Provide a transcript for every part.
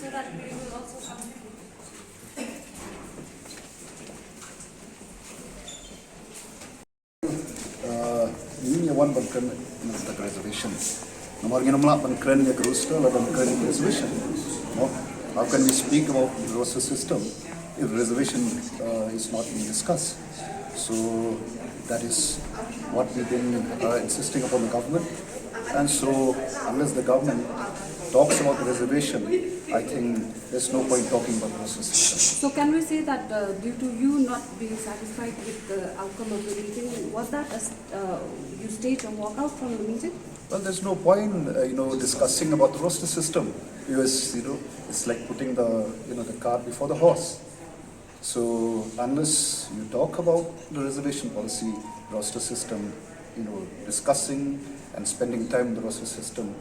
so that we will also contribute. Ini one kren is the reservation. Nomor yang nampak kren yang roster atau kren reservation. No, how can we speak about the roster system if reservation is not being discussed? So that is what we've been insisting upon the government. And so unless the government talks about the reservation, I think there's no point talking about the roster system. So can we say that due to you not being satisfied with the outcome of the meeting, was that you staged a walkout from the meeting? Well, there's no point, discussing about the roster system because, it's like putting the cart before the horse. So unless you talk about the reservation policy, roster system, discussing and spending time in the roster system,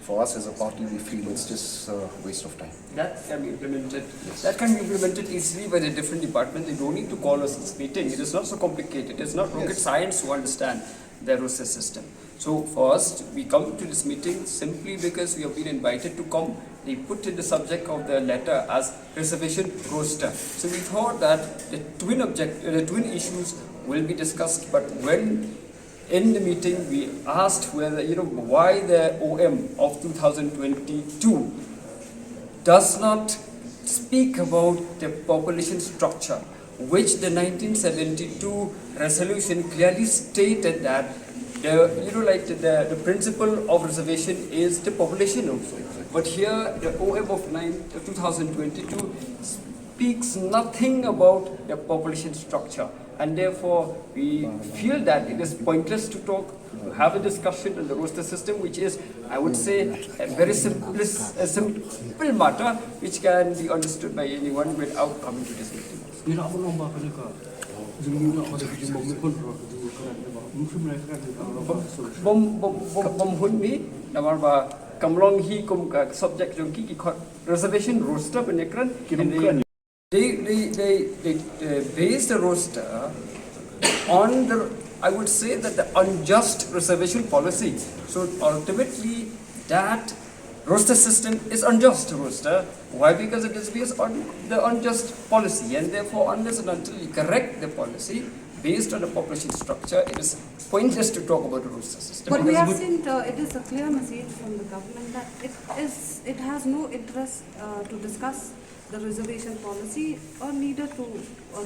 for us as a party, we feel it's just a waste of time. That can be implemented. That can be implemented easily by the different departments. They don't need to call us this meeting. It is not so complicated. It's not rocket science to understand the roster system. So first, we come to this meeting simply because we have been invited to come. They put in the subject of the letter as reservation roster. So we thought that the twin issues will be discussed. But when in the meeting we asked whether why the OM of 2022 does not speak about the population structure, which the 1972 resolution clearly stated that the principle of reservation is the population also. But here the OM of 2022 speaks nothing about the population structure, and therefore we feel that it is pointless to have a discussion on the roster system, which is, I would say, a very simple matter which can be understood by anyone without coming to this meeting. Bom hun mi namar ba kamlong hi kum ka subject jong ki reservation roster penekran they base the roster on the, I would say, that the unjust reservation policy. So ultimately that roster system is unjust roster. Why? Because it is based on the unjust policy, and therefore unless and until you correct the policy based on the population structure, it is pointless to talk about the roster system. But we have seen it is a clear message from the government that it has no interest to discuss the reservation policy or neither to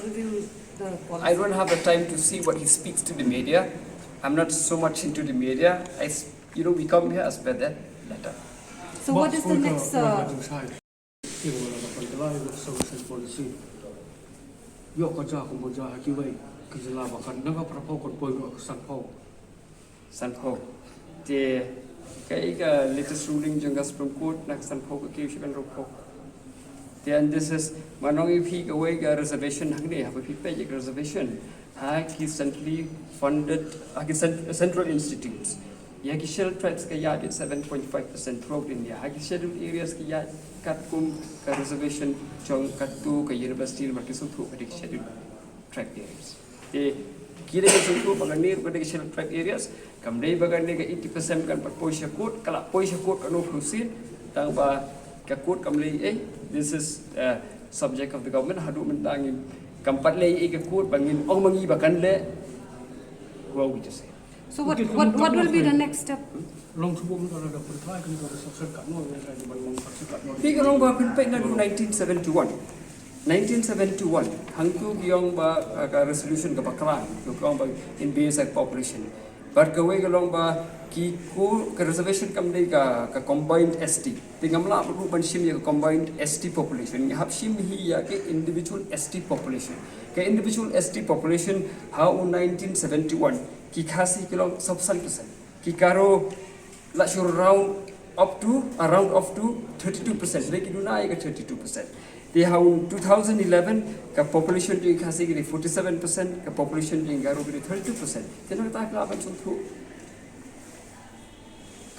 review the policy. I don't have the time to see what he speaks to the media. I'm not so much into the media. We come here as per the letter. So what is the next? Sanpo. The latest ruling jangga Supreme Court nak sanpo ke kiusikan roko. Then this is manong ipi away reservation hangni have VPP reservation. He centrally funded central institutes. Yaki scheduled tribes ka yard at 7.5% throughout India. Haki scheduled areas ka yard katkum ka reservation chong katu ka university markisu through ka scheduled tribe areas. The kira ka through baganir ka scheduled tribe areas. Kamdai baganir ka 80% kan poisha court kala poisha court kanu khusin tang ba ka court kamlei this is subject of the government hadu mentangin kampat lei ka court bangin ong mangi bakan le who are we to say. So what will be the next step? Tiga orang ba pinpay na 1971. 1971 hangku giyong ba resolution ka bakran yung ba in basic population. But kaway galong ba ki ko reservation kamdai ka combined ST. Tingamla bu banshim ya combined ST population. Hapshim hi ya ke individual ST population. Ke individual ST population how 1971 ki khasi kilong subsan percent. Ki karo la shur around up to 32%. Leki dunai ka 32%. They have 2011 ka population di khasi ki 47%, ka population di garo ki 32%. Then ta klaban suntu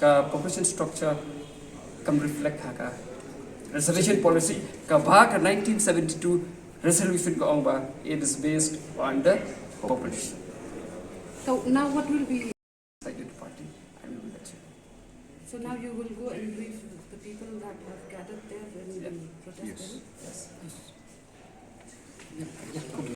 ka population structure come reflect ka reservation policy ka bha ka 1972 resolution ka ongba it is based on the population. So now what will be? Decided party and we will let you. So now you will go and brief the people that have gathered there when we protested? Yes. Yes.